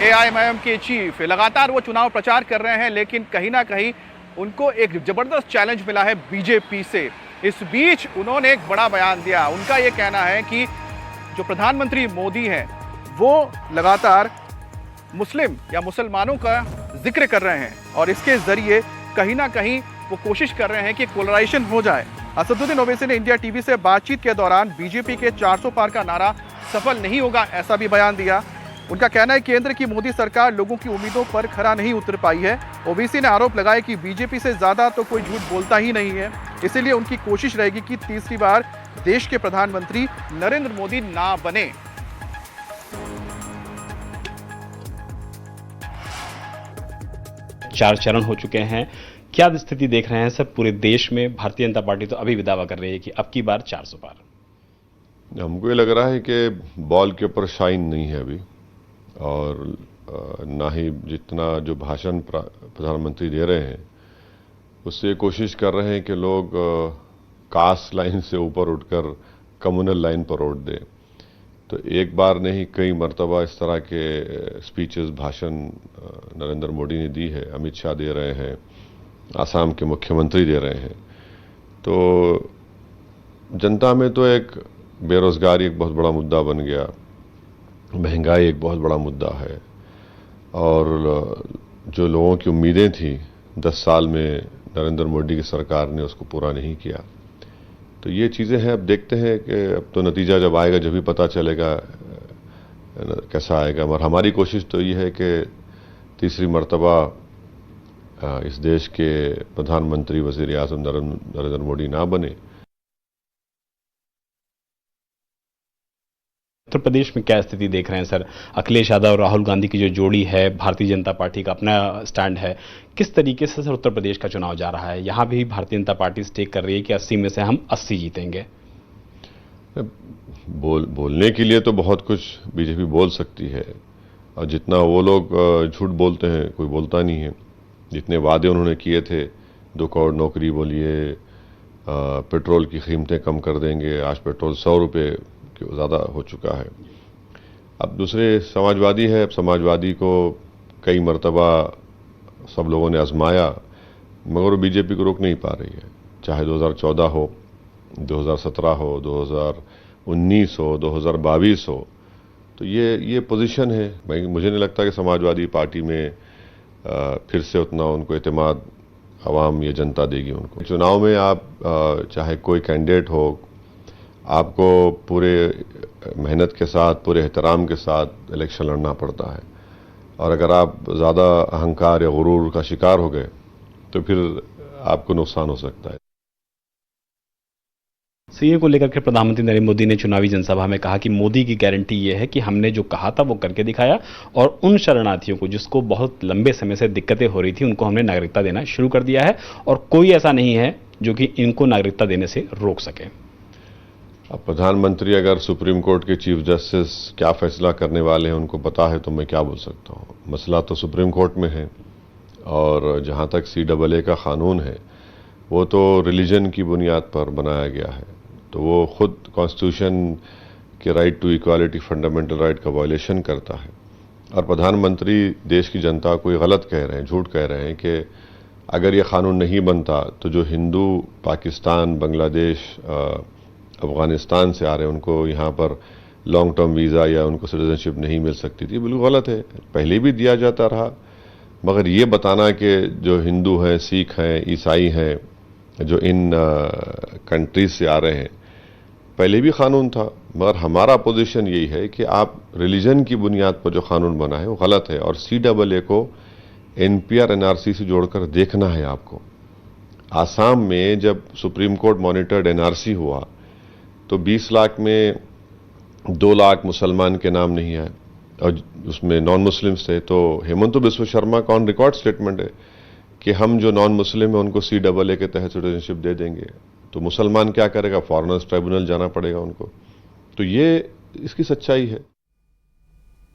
AIMIM के chief लगातार वो चुनाव प्रचार कर रहे हैं, लेकिन कहीं ना कहीं उनको एक जबरदस्त चैलेंज मिला है बीजेपी से। इस बीच उन्होंने एक बड़ा बयान दिया। उनका ये कहना है कि जो प्रधानमंत्री मोदी हैं वो लगातार मुस्लिम या मुसलमानों का जिक्र कर रहे हैं और इसके जरिए कहीं ना कहीं वो कोशिश कर रहे हैं कि पोलराइजेशन हो जाए। असदुद्दीन ओवैसी ने इंडिया टीवी से बातचीत के दौरान बीजेपी के 400 पार का नारा सफल नहीं होगा ऐसा भी बयान दिया। उनका कहना है कि केंद्र की मोदी सरकार लोगों की उम्मीदों पर खरा नहीं उतर पाई है। ओवैसी ने आरोप लगाया कि बीजेपी से ज्यादा तो कोई झूठ बोलता ही नहीं है, इसीलिए उनकी कोशिश रहेगी कि तीसरी बार देश के प्रधानमंत्री नरेंद्र मोदी ना बने। चार चरण हो चुके हैं, क्या स्थिति देख रहे हैं सर पूरे देश में? भारतीय जनता पार्टी तो अभी भी दावा कर रही है कि अब की बार 400 पार। हमको ये लग रहा है कि बॉल के ऊपर शाइन नहीं है अभी, और ना ही जितना जो भाषण प्रधानमंत्री दे रहे हैं उससे कोशिश कर रहे हैं कि लोग कास्ट लाइन से ऊपर उठकर कम्युनल लाइन पर उठ दें। तो एक बार नहीं कई मर्तबा इस तरह के स्पीचेस भाषण नरेंद्र मोदी ने दी है, अमित शाह दे रहे हैं, आसाम के मुख्यमंत्री दे रहे हैं। तो जनता में तो एक बेरोजगारी एक बहुत बड़ा मुद्दा बन गया, महंगाई एक बहुत बड़ा मुद्दा है, और जो लोगों की उम्मीदें थी 10 साल में नरेंद्र मोदी की सरकार ने उसको पूरा नहीं किया। तो ये चीज़ें हैं, अब देखते हैं कि अब तो नतीजा जब आएगा जब भी पता चलेगा कैसा आएगा। मगर हमारी कोशिश तो ये है कि तीसरी मर्तबा इस देश के प्रधानमंत्री वज़ीर आज़म नरेंद्र मोदी ना बने। उत्तर प्रदेश में क्या स्थिति देख रहे हैं सर? अखिलेश यादव और राहुल गांधी की जो जोड़ी है, भारतीय जनता पार्टी का अपना स्टैंड है, किस तरीके से सर उत्तर प्रदेश का चुनाव जा रहा है? यहां भी भारतीय जनता पार्टी स्टेक कर रही है कि 80 में से हम 80 जीतेंगे। बोलने के लिए तो बहुत कुछ बीजेपी बोल सकती है, और जितना वो लोग झूठ बोलते हैं कोई बोलता नहीं है। जितने वादे उन्होंने किए थे, 2 करोड़ नौकरी बोलिए, पेट्रोल की कीमतें कम कर देंगे, आज पेट्रोल 100 रुपये ज़्यादा हो चुका है। अब दूसरे समाजवादी है, अब समाजवादी को कई मर्तबा सब लोगों ने आजमाया, मगर वो बीजेपी को रोक नहीं पा रही है। चाहे 2014 हो, 2017 हो, 2019 हो, 2022 हो। तो ये पोजीशन है। मुझे नहीं लगता कि समाजवादी पार्टी में फिर से उतना उनको एतमाद आवाम या जनता देगी उनको। चुनाव में आप चाहे कोई कैंडिडेट हो, आपको पूरे मेहनत के साथ, पूरे एहतराम के साथ इलेक्शन लड़ना पड़ता है, और अगर आप ज़्यादा अहंकार या गुरूर का शिकार हो गए तो फिर आपको नुकसान हो सकता है। सीए को लेकर के प्रधानमंत्री नरेंद्र मोदी ने चुनावी जनसभा में कहा कि मोदी की गारंटी ये है कि हमने जो कहा था वो करके दिखाया, और उन शरणार्थियों को जिसको बहुत लंबे समय से दिक्कतें हो रही थी उनको हमने नागरिकता देना शुरू कर दिया है, और कोई ऐसा नहीं है जो कि इनको नागरिकता देने से रोक सके। अब प्रधानमंत्री अगर सुप्रीम कोर्ट के चीफ जस्टिस क्या फैसला करने वाले हैं उनको पता है, तो मैं क्या बोल सकता हूँ। मसला तो सुप्रीम कोर्ट में है, और जहाँ तक CAA का कानून है वो तो रिलीजन की बुनियाद पर बनाया गया है, तो वो खुद कॉन्स्टिट्यूशन के right to equality, fundamental right का वायलेशन करता है। और प्रधानमंत्री देश की जनता को गलत कह रहे हैं, झूठ कह रहे हैं कि अगर ये कानून नहीं बनता तो जो हिंदू पाकिस्तान, बांग्लादेश, अफगानिस्तान से आ रहे हैं उनको यहाँ पर लॉन्ग टर्म वीज़ा या उनको सिटीजनशिप नहीं मिल सकती थी। बिल्कुल गलत है, पहले भी दिया जाता रहा। मगर ये बताना कि जो हिंदू हैं, सिख हैं, ईसाई हैं, जो इन कंट्रीज से आ रहे हैं, पहले भी कानून था। मगर हमारा पोजीशन यही है कि आप रिलीजन की बुनियाद पर जो कानून बना है वो गलत है, और CAA को NPR NRC से जोड़कर देखना है आपको। आसाम में जब सुप्रीम कोर्ट मॉनिटर्ड NRC हुआ तो 20 लाख में 2 लाख मुसलमान के नाम नहीं आए, और उसमें नॉन मुस्लिम्स थे। तो हेमंत बिस्व शर्मा का ऑन रिकॉर्ड स्टेटमेंट है कि हम जो नॉन मुस्लिम है उनको CAA के तहत सिटीजनशिप दे देंगे। तो मुसलमान क्या करेगा? फॉरेनर्स ट्राइब्यूनल जाना पड़ेगा उनको। तो ये इसकी सच्चाई है।